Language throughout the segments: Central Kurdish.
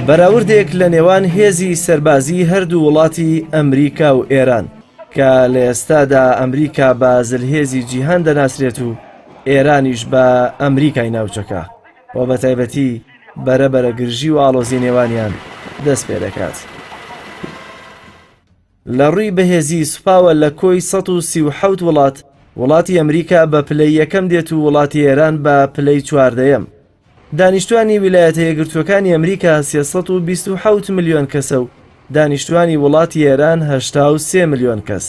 بەراوردێک لە نێوان هێزی سەربازی هەردوو وڵاتی ئەمریکا و ئێران کە لە ئێستادا ئەمریکا بە زلهێزی جیهان دەناسرێت و ئێرانیش بە ئەمریکای ناوچەکە و بە تایبەتی بەرەبەرە گرژی و ئاڵۆزی نێوانیان دەست پێ دەکات. لە ڕووی بەهێزی سوپاوە لە کۆی 137 وڵاتی ئەمریکا بە پلەی یەکەم دێت و وڵاتی ئێران بە پلەی 14ەم. دانیشتوانی ویلایەتە یەکگرتووەکانی ئەمریکا 327 ملیۆن کەسە و دانیشتوانی وڵاتی ئێران 83 ملیۆن کەس.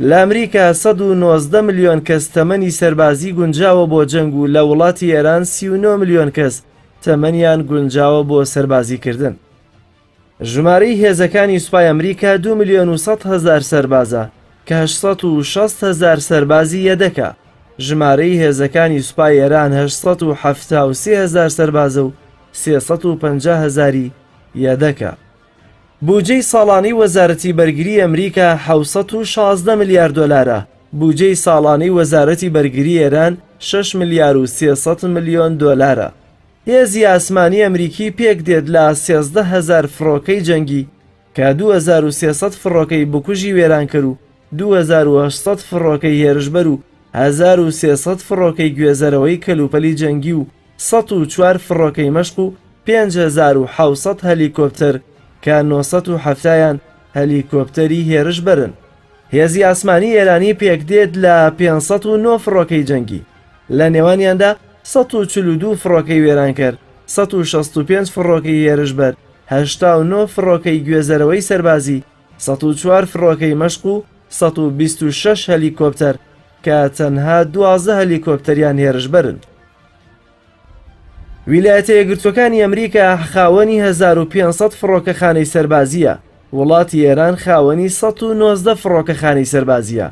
لە ئەمریکا 119 ملیۆن کەس تەمەنی سەربازی گونجاوە بۆ جەنگ و لە وڵاتی ئێران 39 ملیۆن کەس تەمەنیان گونجاوە بۆ سەربازیکردن. ژمارەی هێزەکانی سوپای ئەمریکا 2 ملیۆن و 100 هەزار سەربازە کە 860 هەزار سەربازی یەدەکە. ژمارەی هێزەکانی سوپای ئێران 873 هەزار سەربازە و 350 هەزاری یەدەکە. بودجەی ساڵانەی وەزارەتی بەرگری ئەمریکا 716 میلیارد دۆلارە. بودجەی ساڵانەی وەزارەتی بەرگری ئێران 6 میلیارد و 300 میلیۆن دۆلارە. هێزی ئاسمانی ئەمریکی پێک دێت لە 13,000 فڕۆکەی جەنگی کە 2300 فڕۆکەی بکوژی وێران کرد و 2800 فڕۆکەی هێرشبەر و 1300 فڕۆکەی گوێزەرەوەی کەلوپەلی جەنگی و 104 فڕۆکەی مەشق و 5700 هەلیکۆپتەر کە 970یان هەلیکۆپتەری هێرش بەرن. هێزی ئاسمانی ئێرانی پێک دێت لە 509 فڕۆکەی جەنگی، لە نێوانیاندا 142 فڕۆکەی وێران کرد، 165 فڕۆکەی هێرشبەر، 89 فڕۆکەی گوێزەرەوەی سەربازی، 104 فڕۆکەی مەشق و 126 هەلیکۆپتەر کە تەنها 12 هەلیکۆپتەریان هێرشبەرن. ویلایەتە یەکگرتووەکانی ئەمریکا خاوەنی 1500 فڕۆکەخانەی سەربازیە، وڵاتی ئێران خاوەنی 119 فڕۆکەخانەی سەربازیە.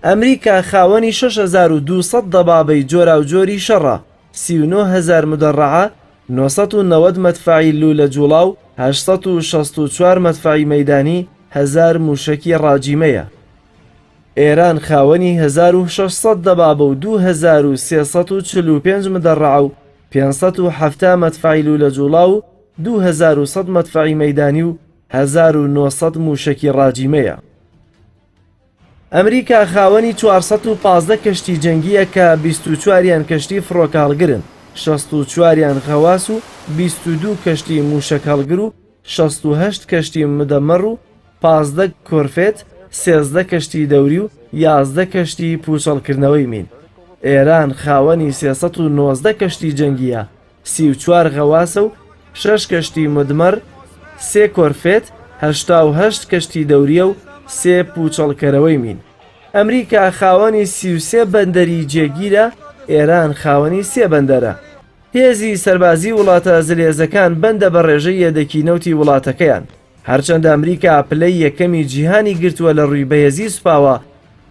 ئەمریکا خاوەنی 6200 دەبابەی جۆرا و جۆری شەڕە، 39,000 مدەڕعە، 990 مەدفعی لولە جوڵاو، 864 مەدفعی مەیدانی، 1000 موشەکی ڕاجیمەیە. ئێران خاوەنی 1600 دەبابە و 2345 مدەڕعە و 570 مەدفعی لولە جوڵاو و 2100 مەدفعی مەیدانی و 1900 موشەکی ڕاجیمەیە. ئەمریکا خاوەنی 415 کەشتی جەنگیە کە 24یان کەشتی فڕۆکەڵگرن، 64یان خەواس و 22 کەشتی موشک هەڵگر و 68 کەشتی مدەمەڕ و 15 کۆرفێت، 13 کەشتی دەوری و 11 کەشتی پوچەڵکردنەوەی مین. ئێران خاوەنی 319 کەشتی جەنگیە، 34 غەواسە و 6 کەشتی مدمەر، 3 کۆرفێت، 88 کەشتی دەوریە و 3 پوچەڵکەرەوەی مین. ئەمریکا خاوەنی 33 بەندەری جێگیرە، ئێران خاوەنی 3 بەندەرە. هێزی سەربازی وڵاتە زلێزەکان بەندە بە ڕێژەی یەدەکی نەوتی وڵاتەکەیان. هەرچەندە ئەمریکا پلەی یەکەمی جیهانی گرتووە لە ڕووی بەهێزی سوپاوە،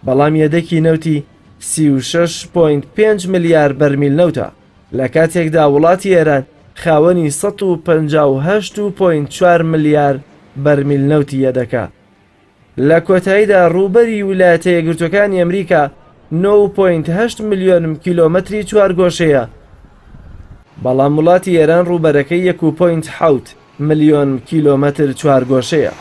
بەڵام یەدەکی نەوتی 36.5 ملیار بەرمیل نەوتە، لە کاتێکدا وڵاتی ئێران خاوەنی 158.4 ملیار بەرمیل نەوتی یەدەکە. لە کۆتاییدا ڕووبەری ویلایەتە یەکگرتووەکانی ئەمریکا 9.8 ملیۆن کیلۆمەتری چوارگۆشەیە، بەڵام وڵاتی ئێران ڕووبەرەکەی 1.7 ملیۆن کیلۆمەتر چوارگۆشەیە.